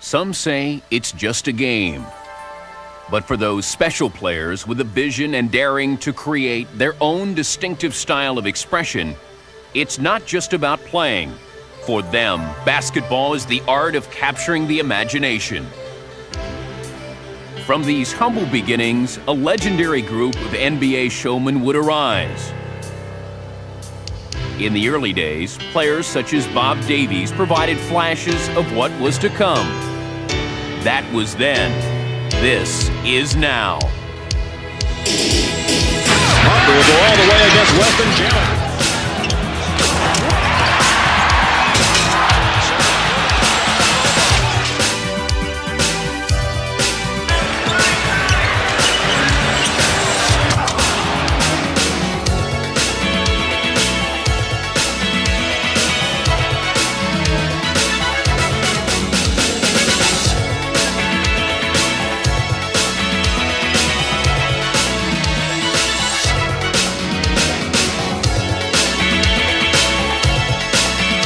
Some say it's just a game. But for those special players with a vision and daring to create their own distinctive style of expression, it's not just about playing. For them, basketball is the art of capturing the imagination. From these humble beginnings, a legendary group of NBA showmen would arise. In the early days, players such as Bob Davies provided flashes of what was to come. That was then. This is now. Harper will go all the way against Weston Chandler.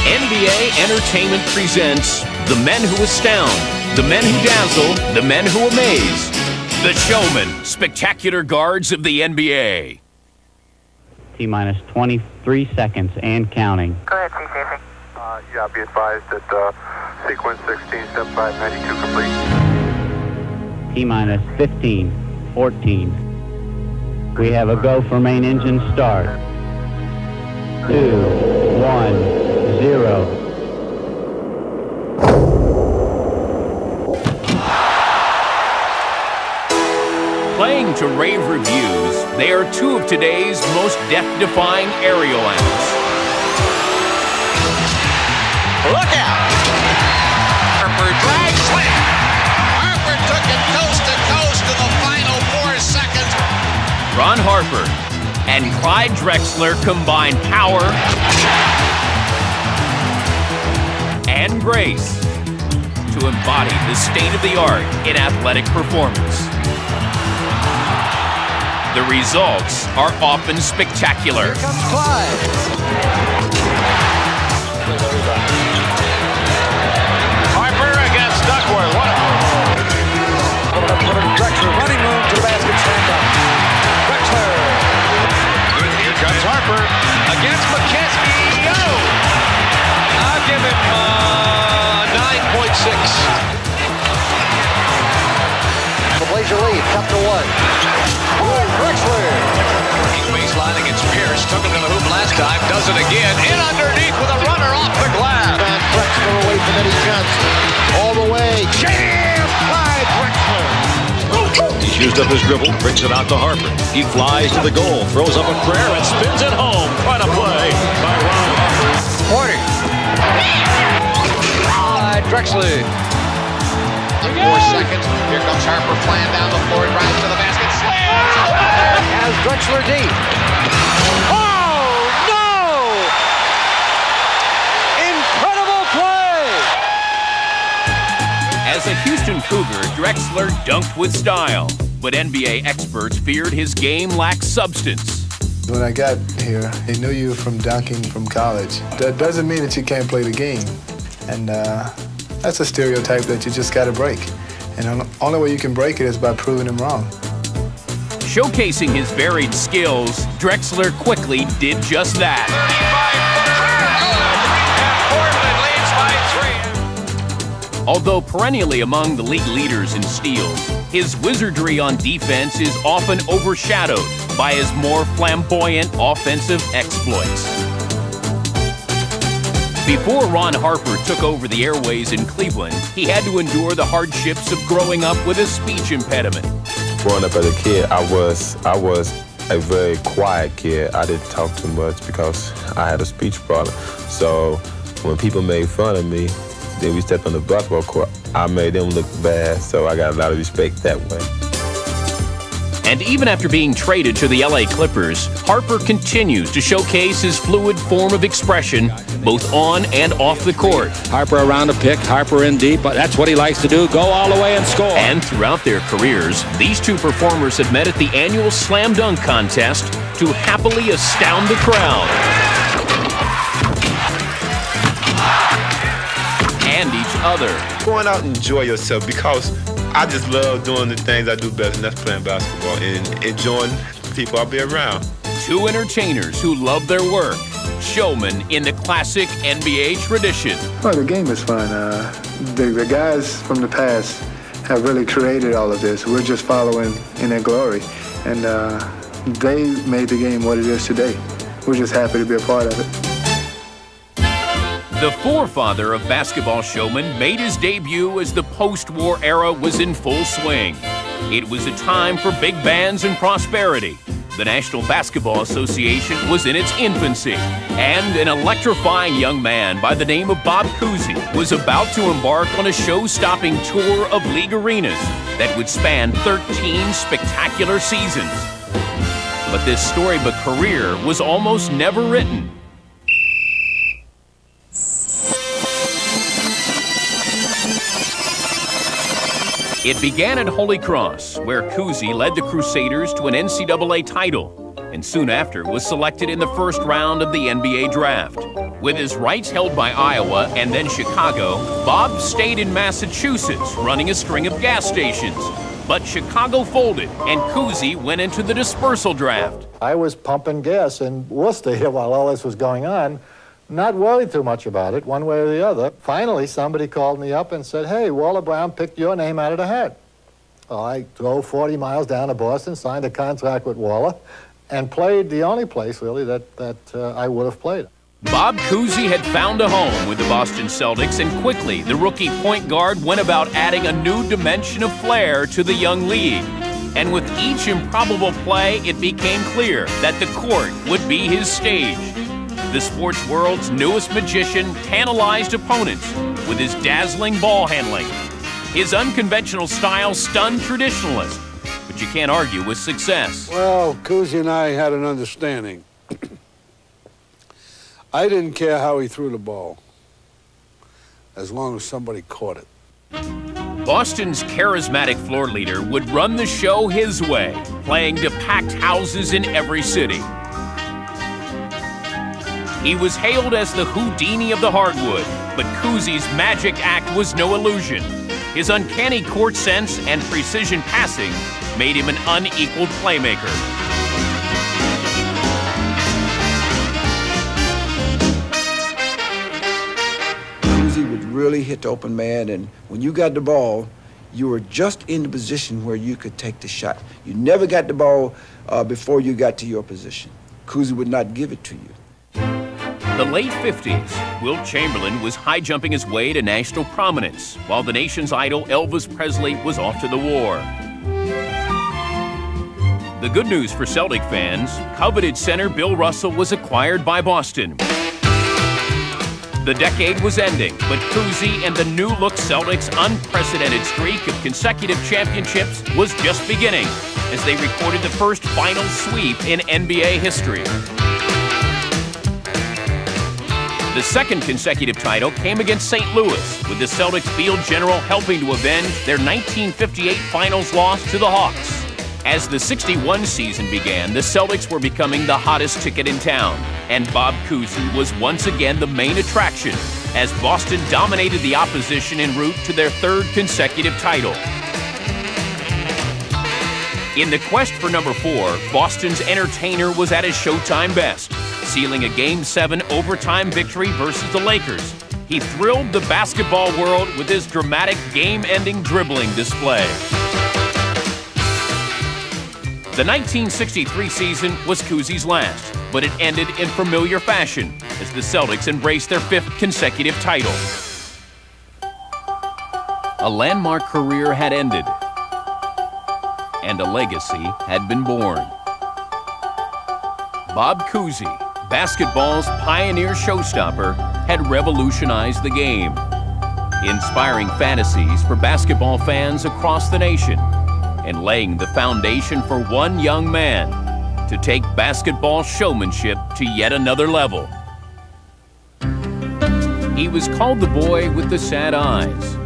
NBA Entertainment presents the men who astound, the men who dazzle, the men who amaze. The Showmen, spectacular guards of the NBA. T-minus 23 seconds and counting. Go ahead, CCC. Yeah, be advised that sequence 16, step 592 complete. T-minus 15, 14. We have a go for main engine start. 2, 1. 0. Playing to rave reviews, they are two of today's most death-defying aerial acts. Look out! Harper drag slam. Harper took it coast to coast in the final 4 seconds. Ron Harper and Clyde Drexler combine power and grace to embody the state-of-the-art in athletic performance. The results are often spectacular. Here comes Clyde. Harper against Duckworth. Drexler running room to the basket, stand up. Drexler. Here comes Harper against McKesky. I'll give him 9.6. The Blazer lead, up to 1. Drexler. Baseline against Pierce. Took him to the hoop last time. Does it again. In underneath with a runner off the glass. And Drexler away from Eddie Johnson. All the way. Jam by Drexler. He's used up his dribble. Brings it out to Harper. He flies to the goal. Throws up a prayer and spins it home. Quite a play by Ron Harper. Porter. Drexler. 4 seconds. Here comes Harper flying down the floor. Drives to the basket. Slam! Has Drexler deep. Oh, no! Incredible play! As a Houston Cougar, Drexler dunked with style, but NBA experts feared his game lacked substance. When I got here, they knew you from dunking from college. That doesn't mean that you can't play the game. And that's a stereotype that you just got to break. And the only way you can break it is by proving them wrong. Showcasing his varied skills, Drexler quickly did just that. Although perennially among the league leaders in steals, his wizardry on defense is often overshadowed by his more flamboyant offensive exploits. Before Ron Harper took over the airways in Cleveland, he had to endure the hardships of growing up with a speech impediment. Growing up as a kid, I was a very quiet kid. I didn't talk too much because I had a speech problem. So when people made fun of me, then we stepped on the basketball court, I made them look bad, so I got a lot of respect that way. And even after being traded to the LA Clippers, Harper continues to showcase his fluid form of expression, both on and off the court. Harper around a pick, Harper in deep, but that's what he likes to do, go all the way and score. And throughout their careers, these two performers have met at the annual Slam Dunk Contest to happily astound the crowd. and each other. Going out and enjoy yourself, because I just love doing the things I do best, and that's playing basketball and enjoying the people I'll be around. Two entertainers who love their work. Showmen in the classic NBA tradition. Well, the game is fun. The guys from the past have really created all of this. We're just following in their glory. And they made the game what it is today. We're just happy to be a part of it. The forefather of basketball showmen made his debut as the post-war era was in full swing. It was a time for big bands and prosperity. The National Basketball Association was in its infancy, and an electrifying young man by the name of Bob Cousy was about to embark on a show-stopping tour of league arenas that would span 13 spectacular seasons. But this storybook career was almost never written. It began at Holy Cross, where Cousy led the Crusaders to an NCAA title, and soon after was selected in the first round of the NBA draft. With his rights held by Iowa and then Chicago, Bob stayed in Massachusetts, running a string of gas stations. But Chicago folded, and Cousy went into the dispersal draft. I was pumping gas in Worcester here while all this was going on, not worried too much about it, one way or the other. Finally, somebody called me up and said, hey, Waller Brown picked your name out of the hat. Well, I drove 40 miles down to Boston, signed a contract with Waller, and played the only place, really, that I would have played. Bob Cousy had found a home with the Boston Celtics, and quickly the rookie point guard went about adding a new dimension of flair to the young league. And with each improbable play, it became clear that the court would be his stage. The sports world's newest magician tantalized opponents with his dazzling ball handling. His unconventional style stunned traditionalists, but you can't argue with success. Well, Cousy and I had an understanding. I didn't care how he threw the ball, as long as somebody caught it. Boston's charismatic floor leader would run the show his way, playing to packed houses in every city. He was hailed as the Houdini of the hardwood, but Cousy's magic act was no illusion. His uncanny court sense and precision passing made him an unequaled playmaker. Cousy would really hit the open man, and when you got the ball, you were just in the position where you could take the shot. You never got the ball before you got to your position. Cousy would not give it to you. The late 50s, Wilt Chamberlain was high-jumping his way to national prominence, while the nation's idol Elvis Presley was off to the war. The good news for Celtic fans, coveted center Bill Russell was acquired by Boston. The decade was ending, but Cousy and the new-look Celtics' unprecedented streak of consecutive championships was just beginning, as they recorded the first final sweep in NBA history. The second consecutive title came against St. Louis, with the Celtics field general helping to avenge their 1958 finals loss to the Hawks. As the '61 season began, the Celtics were becoming the hottest ticket in town, and Bob Cousy was once again the main attraction, as Boston dominated the opposition en route to their third consecutive title. In the quest for number 4, Boston's entertainer was at his Showtime best, sealing a Game 7 overtime victory versus the Lakers. He thrilled the basketball world with his dramatic game-ending dribbling display. The 1963 season was Cousy's last, but it ended in familiar fashion as the Celtics embraced their 5th consecutive title. A landmark career had ended, and a legacy had been born. Bob Cousy, basketball's pioneer showstopper, had revolutionized the game, inspiring fantasies for basketball fans across the nation, and laying the foundation for one young man to take basketball showmanship to yet another level. He was called the boy with the sad eyes.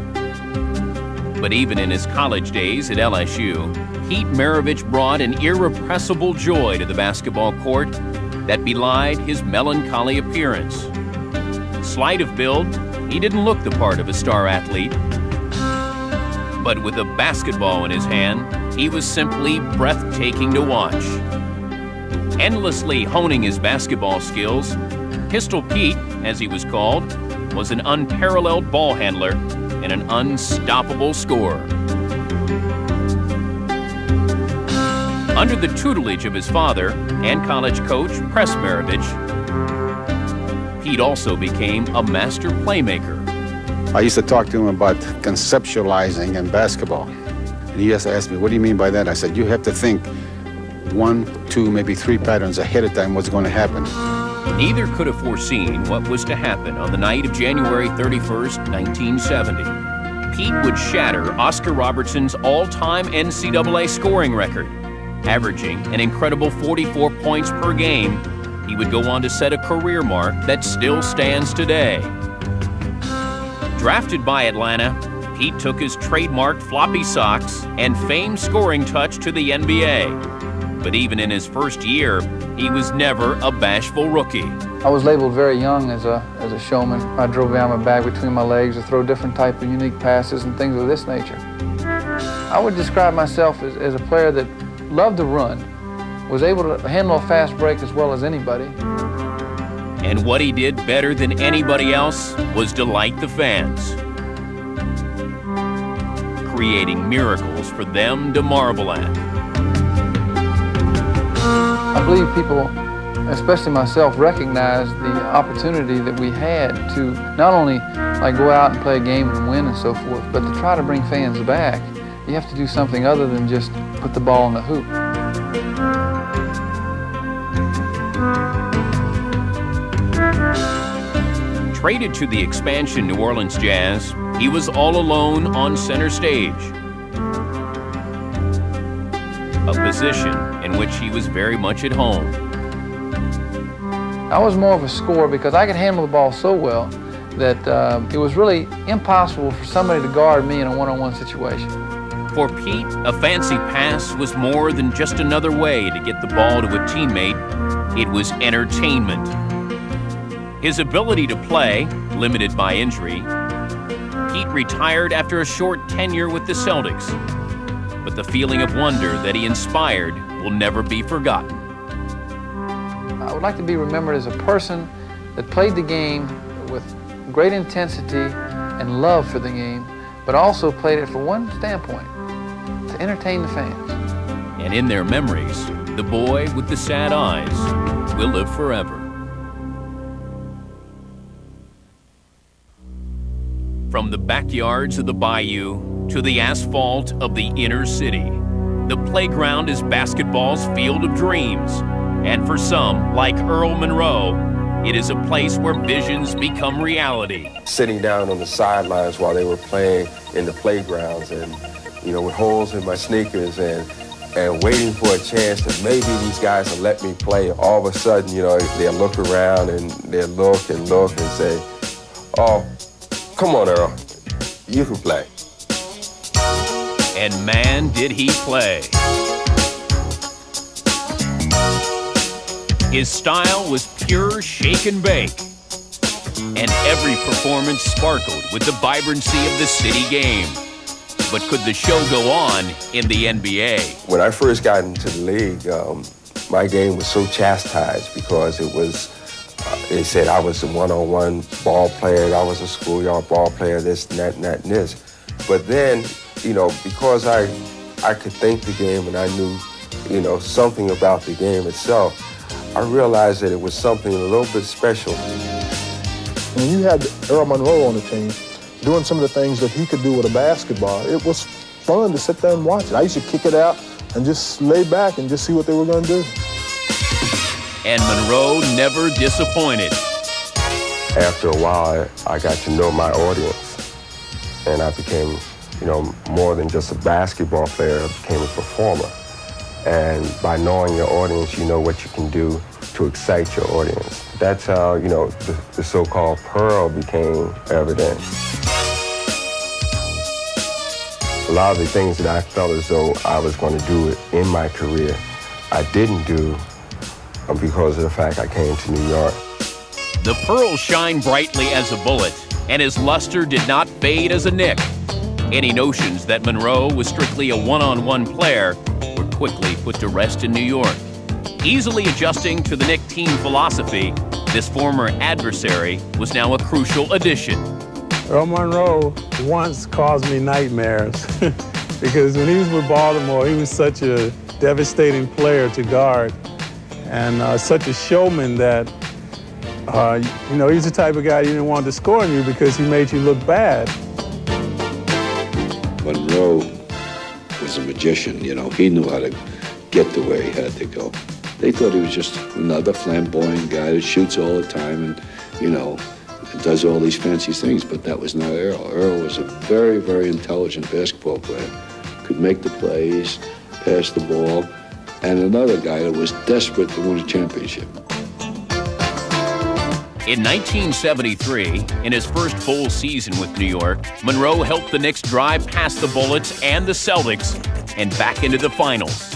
But even in his college days at LSU, Pete Maravich brought an irrepressible joy to the basketball court that belied his melancholy appearance. Slight of build, he didn't look the part of a star athlete. But with a basketball in his hand, he was simply breathtaking to watch. Endlessly honing his basketball skills, Pistol Pete, as he was called, was an unparalleled ball handler and an unstoppable scorer. Under the tutelage of his father and college coach, Press Maravich, Pete also became a master playmaker. I used to talk to him about conceptualizing in basketball. And he used to ask me, what do you mean by that? I said, you have to think 1, 2, maybe 3 patterns ahead of time what's going to happen. Neither could have foreseen what was to happen on the night of January 31st, 1970. Pete would shatter Oscar Robertson's all-time NCAA scoring record. Averaging an incredible 44 points per game, he would go on to set a career mark that still stands today. Drafted by Atlanta, Pete took his trademarked floppy socks and famed scoring touch to the NBA. But even in his first year, he was never a bashful rookie. I was labeled very young as a showman. I drove down my bag between my legs to throw different type of unique passes and things of this nature. I would describe myself as a player that loved to run, was able to handle a fast break as well as anybody. And what he did better than anybody else was delight the fans, creating miracles for them to marvel at. I believe people, especially myself, recognized the opportunity that we had to not only go out and play a game and win and so forth, but to try to bring fans back. You have to do something other than just put the ball in the hoop. Traded to the expansion New Orleans Jazz, he was all alone on center stage. A position in which he was very much at home. I was more of a scorer because I could handle the ball so well that it was really impossible for somebody to guard me in a one-on-one situation. For Pete, a fancy pass was more than just another way to get the ball to a teammate. It was entertainment. His ability to play, limited by injury, Pete retired after a short tenure with the Celtics. But the feeling of wonder that he inspired will never be forgotten. I would like to be remembered as a person that played the game with great intensity and love for the game, but also played it for one standpoint, to entertain the fans. And in their memories, the boy with the sad eyes will live forever. From the backyards of the bayou to the asphalt of the inner city, the playground is basketball's field of dreams. And for some, like Earl Monroe, it is a place where visions become reality. Sitting down on the sidelines while they were playing in the playgrounds and, with holes in my sneakers and waiting for a chance that maybe these guys will let me play. All of a sudden, they'll look around and they'll look and say, oh, come on, Earl, you can play. And man, did he play. His style was pure shake and bake. And every performance sparkled with the vibrancy of the city game. But could the show go on in the NBA? When I first got into the league, my game was so chastised because they said I was a one-on-one ball player, I was a schoolyard ball player, this and that and that and this. But then, because I could think the game and I knew, something about the game itself, I realized that it was something a little bit special. When you had Earl Monroe on the team, doing some of the things that he could do with a basketball, it was fun to sit there and watch it. I used to kick it out and just lay back and just see what they were going to do. And Monroe never disappointed. After a while, I got to know my audience, and I became, more than just a basketball player, I became a performer. And by knowing your audience, you know what you can do to excite your audience. That's how, the so-called pearl became evident. A lot of the things that I felt as though I was going to do in my career, I didn't do because of the fact I came to New York. The pearls shine brightly as a bullet, and his luster did not fade as a nick. Any notions that Monroe was strictly a one-on-one player were quickly put to rest in New York. Easily adjusting to the Knick team philosophy, this former adversary was now a crucial addition. Earl Monroe once caused me nightmares because when he was with Baltimore, he was such a devastating player to guard and such a showman that, you know, he's the type of guy you didn't want to score on you because he made you look bad. Monroe was a magician, you know. He knew how to get to where he had to go. They thought he was just another flamboyant guy that shoots all the time and, you know, does all these fancy things, but that was not Earl. Earl was a very, very intelligent basketball player. Could make the plays, pass the ball, and another guy that was desperate to win a championship. In 1973, in his first full season with New York, Monroe helped the Knicks drive past the Bullets and the Celtics and back into the finals.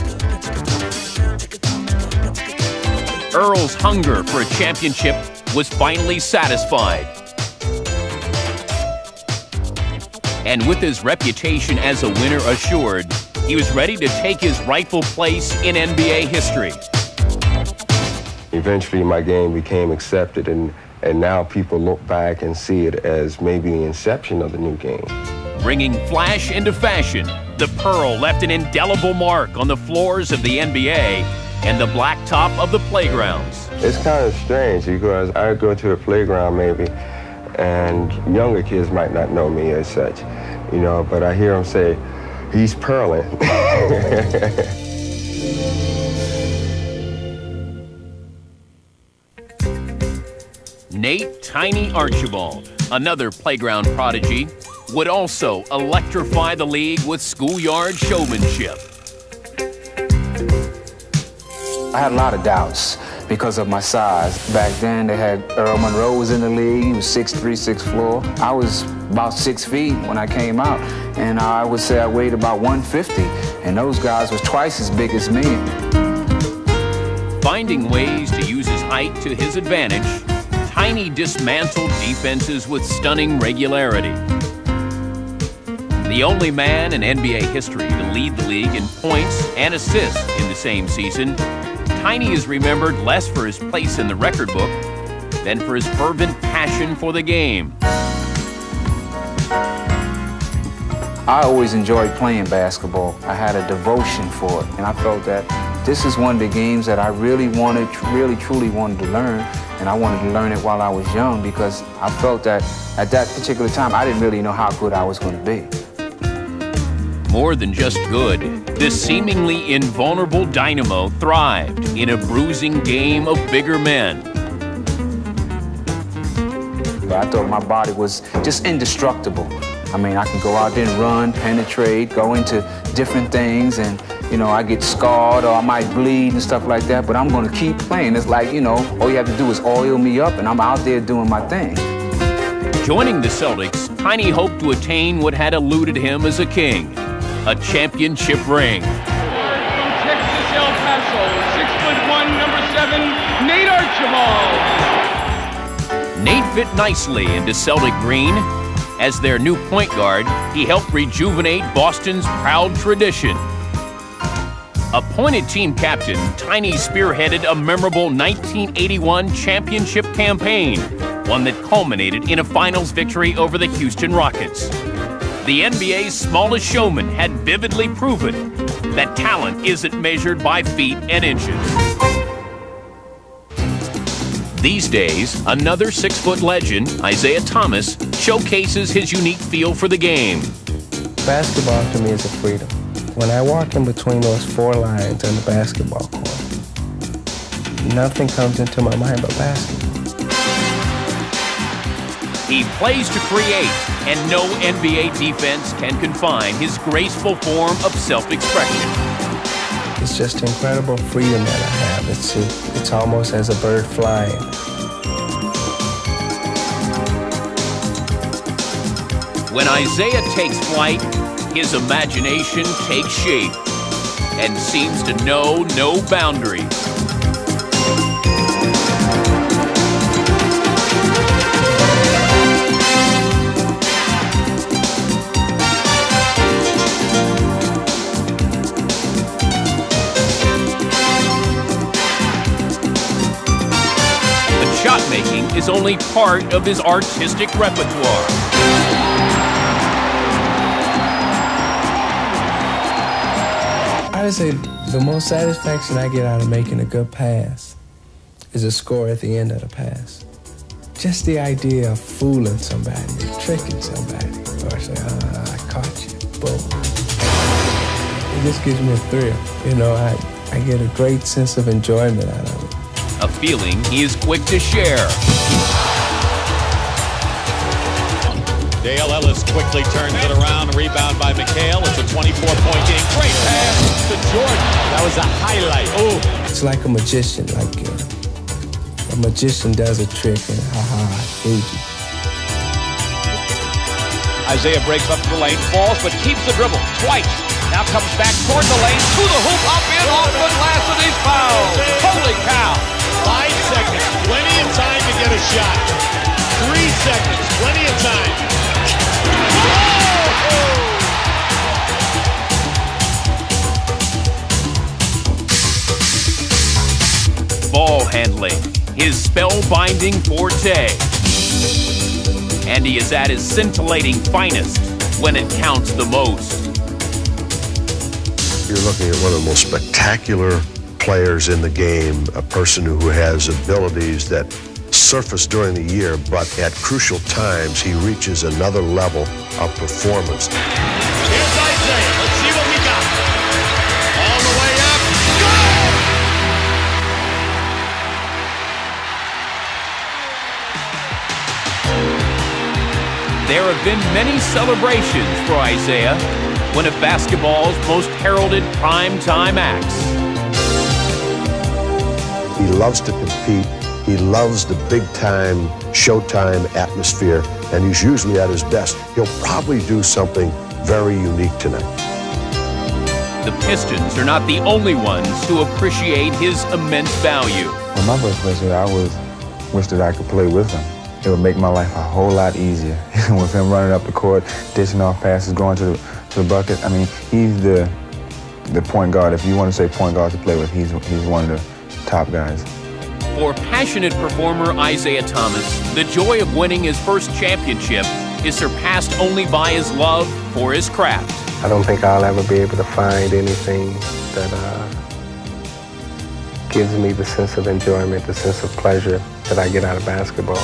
Earl's hunger for a championship was finally satisfied. And with his reputation as a winner assured, he was ready to take his rightful place in NBA history. Eventually, my game became accepted, and now people look back and see it as maybe the inception of the new game. Bringing flash into fashion, the Pearl left an indelible mark on the floors of the NBA and the blacktop of the playgrounds. It's kind of strange because I go to a playground maybe, and younger kids might not know me as such, you know, but I hear them say, "He's pearling." Nate "Tiny" Archibald, another playground prodigy, would also electrify the league with schoolyard showmanship. I had a lot of doubts because of my size. Back then, they had Earl Monroe was in the league. He was 6'3", 6'4". I was about 6 feet when I came out, and I would say I weighed about 150, and those guys was twice as big as me. Finding ways to use his height to his advantage, Tiny dismantled defenses with stunning regularity. The only man in NBA history to lead the league in points and assists in the same season, Tiny is remembered less for his place in the record book than for his fervent passion for the game. I always enjoyed playing basketball. I had a devotion for it, and I felt that this is one of the games that I really truly wanted to learn, and I wanted to learn it while I was young because I felt that at that particular time I didn't really know how good I was going to be. More than just good, this seemingly invulnerable dynamo thrived in a bruising game of bigger men. I thought my body was just indestructible. I mean, I can go out there and run, penetrate, go into different things, and, you know, I get scarred or I might bleed and stuff like that, but I'm going to keep playing. It's like, you know, all you have to do is oil me up, and I'm out there doing my thing. Joining the Celtics, Tiny hoped to attain what had eluded him as a king, a championship ring. From Texas, El Paso, 6'1", number 7, Nate Archibald. Nate fit nicely into Celtic green. As their new point guard, he helped rejuvenate Boston's proud tradition. Appointed team captain, Tiny spearheaded a memorable 1981 championship campaign, one that culminated in a finals victory over the Houston Rockets. The NBA's smallest showman had vividly proven that talent isn't measured by feet and inches. These days, another 6-foot legend, Isaiah Thomas, showcases his unique feel for the game. Basketball to me is a freedom. When I walk in between those 4 lines on the basketball court, nothing comes into my mind but basketball. He plays to create, and no NBA defense can confine his graceful form of self-expression. It's just incredible freedom that I have. It's almost as a bird flying. When Isaiah takes flight, his imagination takes shape and seems to know no boundaries. is only part of his artistic repertoire. I would say the most satisfaction I get out of making a good pass is a score at the end of the pass. Just the idea of fooling somebody, tricking somebody, or say, I caught you, boom. It just gives me a thrill. You know, I get a great sense of enjoyment out of it. A feeling he is quick to share. Dale Ellis quickly turns it around, rebound by McHale. It's a 24-point game. Great pass to Jordan. That was a highlight. Oh, it's like a magician, like a magician does a trick and fooled you. Isaiah breaks up to the lane, falls, but keeps the dribble twice. Now comes back toward the lane, to the hoop, up in, off the glass, and he's fouled. Holy cow. 5 seconds, plenty of time to get a shot. 3 seconds, plenty of time. Ball handling, his spellbinding forte. And he is at his scintillating finest when it counts the most. You're looking at one of the most spectacular players in the game, a person who has abilities that surface during the year, but at crucial times he reaches another level of performance. Here's Isaiah. Let's see what we got. All the way up. Go! There have been many celebrations for Isaiah, one of basketball's most heralded primetime acts. He loves to compete. He loves the big-time, showtime atmosphere, and he's usually at his best. He'll probably do something very unique tonight. The Pistons are not the only ones to appreciate his immense value. When my first played here, I wish that I could play with him. It would make my life a whole lot easier. With him running up the court, dishing off passes, going to the bucket. I mean, he's the point guard. If you want to say point guard to play with, he's one of the top guys. For passionate performer Isaiah Thomas, the joy of winning his first championship is surpassed only by his love for his craft. I don't think I'll ever be able to find anything that gives me the sense of enjoyment, the sense of pleasure that I get out of basketball.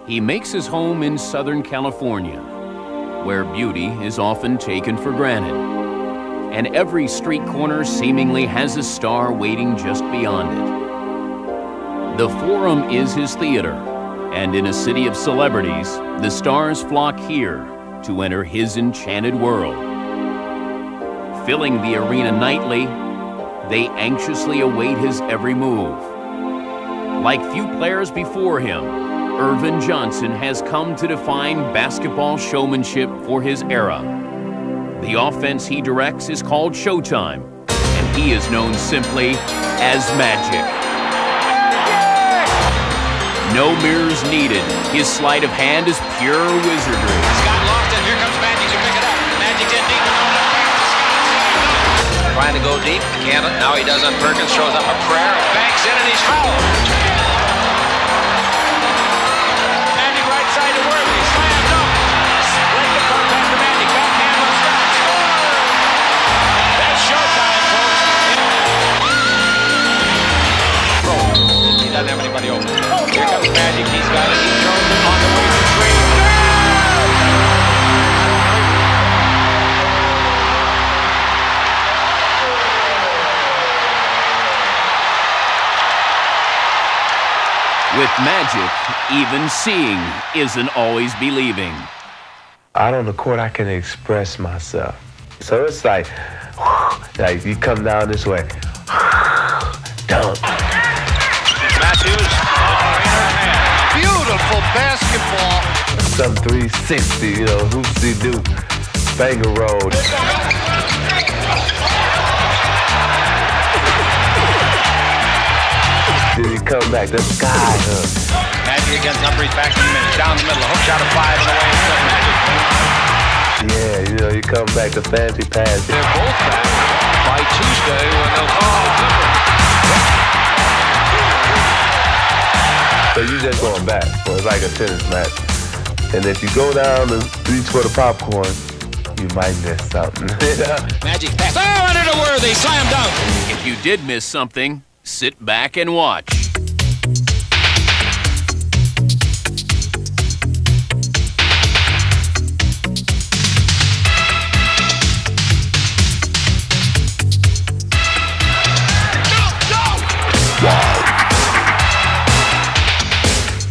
He makes his home in Southern California, where beauty is often taken for granted. And every street corner seemingly has a star waiting just beyond it. The Forum is his theater, and in a city of celebrities, the stars flock here to enter his enchanted world. Filling the arena nightly, they anxiously await his every move. Like few players before him, Irvin Johnson has come to define basketball showmanship for his era. The offense he directs is called Showtime, and he is known simply as Magic. No mirrors needed. His sleight of hand is pure wizardry. Scott lost it. Here comes Magic to pick it up. Magic's in deep. Trying to go deep. Can't. Now he does on Perkins. Shows up a prayer. Banks in and he's fouled. Magic right side to Worthy. Slam dunk. Split the court back to Magic. Backhand on Scott. That's Showtime, folks. He doesn't have anybody open. Here comes Magic. He's got it. He throws it on the way to three. With Magic, even seeing isn't always believing. Out on the court, I can express myself. So it's like you come down this way, dunk. Matthews, beautiful basketball. Some 360, hoopsie-doo, banger roll. Did he come back? The sky hook. Magic against Humphries, back in the middle, down the middle, a hook shot of 5 and away. Yeah, you come back to fancy pass. They're both back by Tuesday when they'll call it different. So you just going back, so it's like a tennis match. And if you go down and reach for the popcorn, you might miss something. Magic pass. Oh, under the Worthy. Slam dunk. If you did miss something, sit back and watch.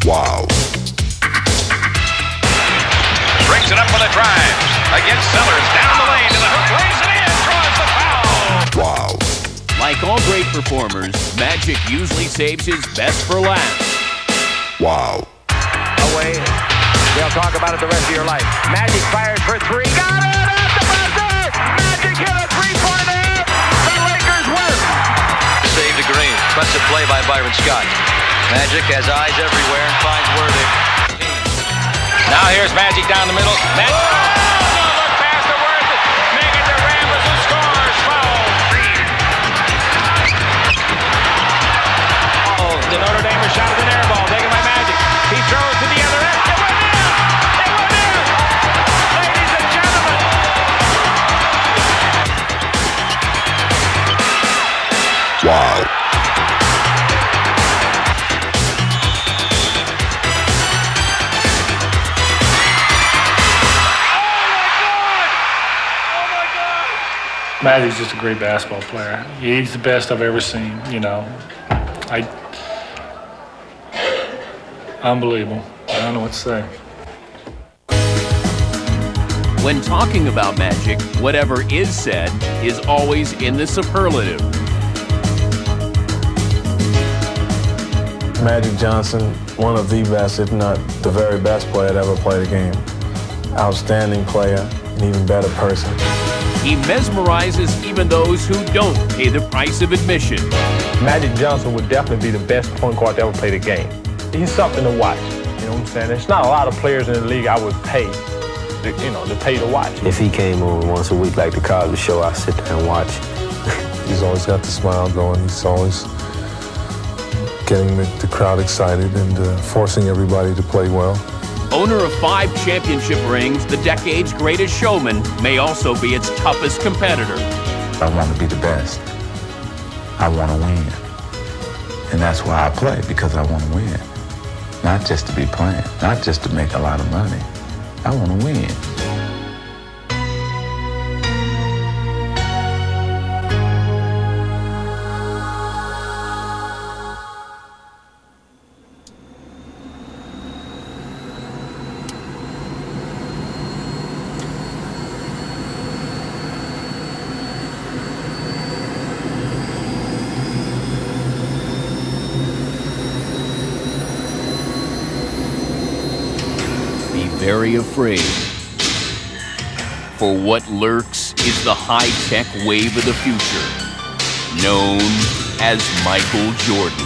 Wow. Brings it up for the drive. Against Sellers, down the lane to the hook, lays it in, draws the foul. Wow. Like all great performers, Magic usually saves his best for last. Wow. Away. They'll talk about it the rest of your life. Magic fires for three. Got it at the buzzer. Magic hit a three-pointer. The Lakers win. Save the green. Impressive play by Byron Scott. Magic has eyes everywhere and finds Worthy. Now here's Magic down the middle. Magic. Oh, no look past the Worthy. Make it to Rambis who scores. Foul. Oh, the Notre Damer shot is an air ball taken by Magic. He throws to the other end. It went in. It went in. Ladies and gentlemen. Wow. Magic's just a great basketball player. He's the best I've ever seen, you know. Unbelievable. I don't know what to say. When talking about Magic, whatever is said is always in the superlative. Magic Johnson, one of the best, if not the very best player to ever play the game. Outstanding player, an even better person. He mesmerizes even those who don't pay the price of admission. Magic Johnson would definitely be the best point guard to ever play the game. He's something to watch, you know what I'm saying? There's not a lot of players in the league I would pay, to pay to watch. If he came over once a week like the Cosby Show, I'd sit there and watch. He's always got the smile going. He's always getting the crowd excited and forcing everybody to play well. Owner of 5 championship rings, the decade's greatest showman may also be its toughest competitor. I want to be the best. I want to win. And that's why I play, because I want to win. Not just to be playing, not just to make a lot of money. I want to win. Very afraid. For what lurks is the high-tech wave of the future, known as Michael Jordan.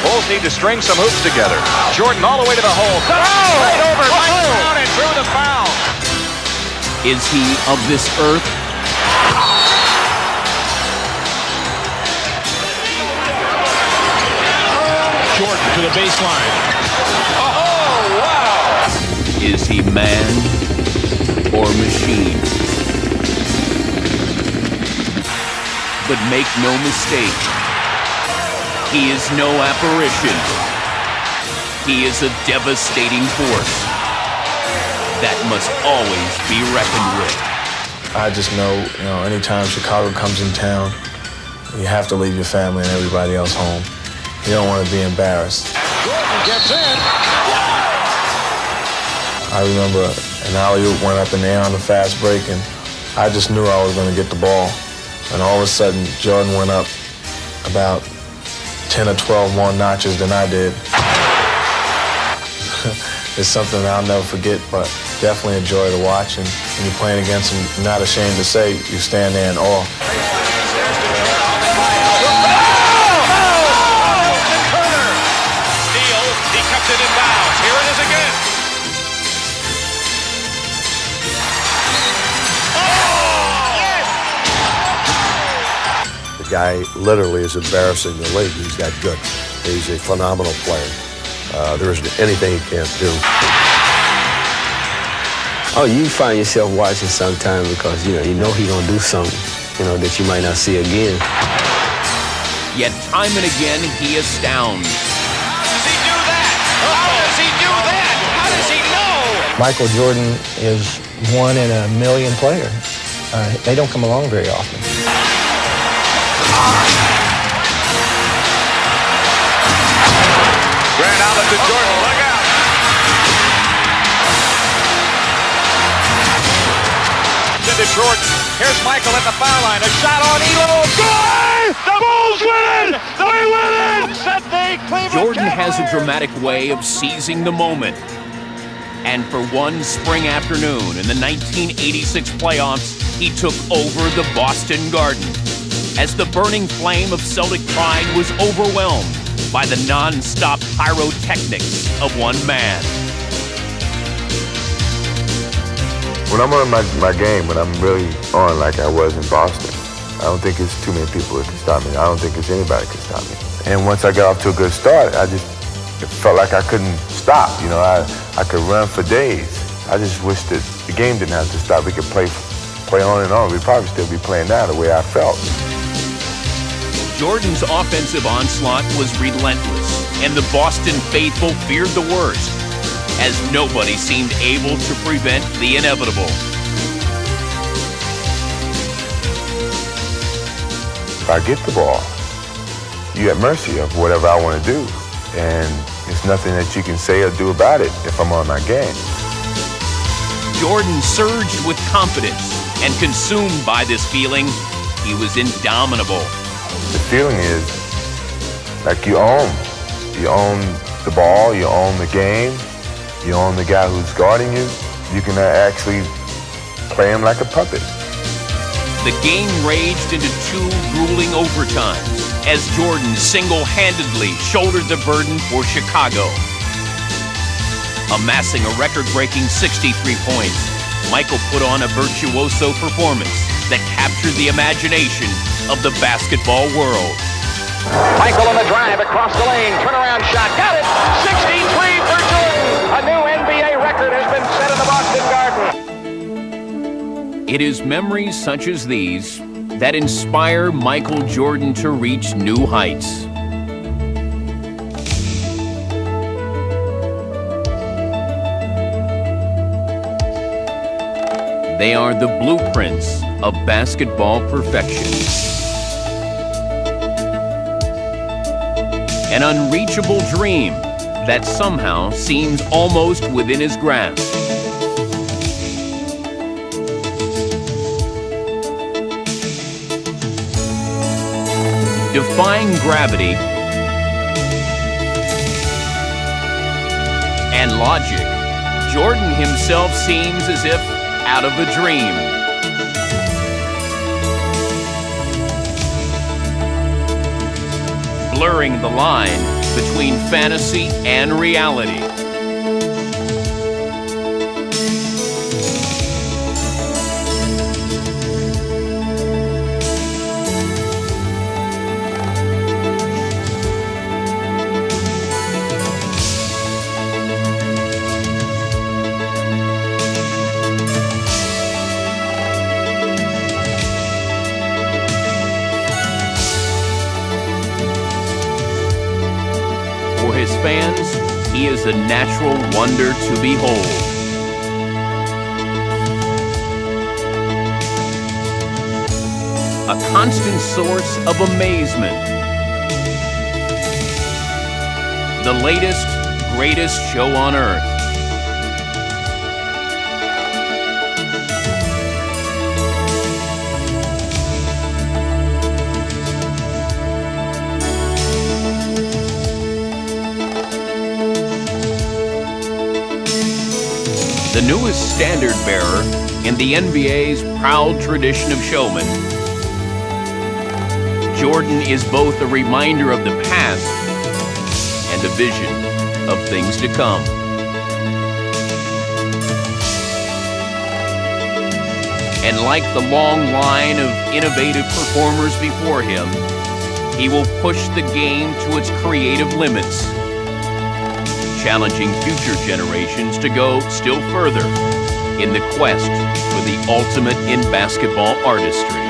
Bulls need to string some hoops together. Jordan all the way to the hole. Right over, right down, and through the foul. Is he of this earth? Jordan to the baseline. Is he man or machine? But make no mistake, he is no apparition. He is a devastating force that must always be reckoned with. I just know, anytime Chicago comes in town, you have to leave your family and everybody else home. You don't want to be embarrassed. Jordan gets in. I remember an alley-oop went up in the air on the fast break, and I just knew I was going to get the ball. And all of a sudden, Jordan went up about 10 or 12 more notches than I did. It's something I'll never forget, but definitely a joy to watch. And when you're playing against him, you're not ashamed to say you stand there in awe. He cuts it in bounds. Here it is again. guy literally is embarrassing the league. He's that good. He's a phenomenal player. There isn't anything he can't do. Oh, you find yourself watching sometime because, you know he's going to do something, that you might not see again. Yet time and again, he astounds. How does he do that? How does he do that? How does he know? Michael Jordan is one in a million player. They don't come along very often. Grant Allen to Jordan. Look out. To Jordan. Here's Michael at the foul line. A shot on Elo. Good! The Bulls win it! They win it! Set the Cleveland Jordan has a dramatic way of seizing the moment. And for one spring afternoon in the 1986 playoffs, he took over the Boston Garden as the burning flame of Celtic pride was overwhelmed by the non-stop pyrotechnics of one man. When I'm on my game, when I'm really on like I was in Boston, I don't think it's too many people that can stop me. I don't think it's anybody that can stop me. And once I got off to a good start, it felt like I couldn't stop. I could run for days. I just wish that the game didn't have to stop. We could play on and on. We'd probably still be playing now the way I felt. Jordan's offensive onslaught was relentless, and the Boston faithful feared the worst, as nobody seemed able to prevent the inevitable. If I get the ball, you're at mercy of whatever I want to do. And there's nothing that you can say or do about it if I'm on my game. Jordan surged with confidence, and consumed by this feeling, he was indomitable. The feeling is like you own. You own the ball, you own the game, you own the guy who's guarding you. You can actually play him like a puppet. The game raged into 2 grueling overtimes as Jordan single-handedly shouldered the burden for Chicago. Amassing a record-breaking 63 points, Michael put on a virtuoso performance that captured the imagination of the basketball world. Michael on the drive across the lane. Turnaround shot. Got it. 63 for Jordan. A new NBA record has been set in the Boston Garden. It is memories such as these that inspire Michael Jordan to reach new heights. They are the blueprints of basketball perfection. An unreachable dream that somehow seems almost within his grasp. Defying gravity and logic, Jordan himself seems as if out of a dream. Blurring the line between fantasy and reality. For his fans, he is a natural wonder to behold. A constant source of amazement. The latest, greatest show on earth. The newest standard bearer in the NBA's proud tradition of showmen, Jordan is both a reminder of the past and a vision of things to come. And like the long line of innovative performers before him, he will push the game to its creative limits, challenging future generations to go still further in the quest for the ultimate in basketball artistry.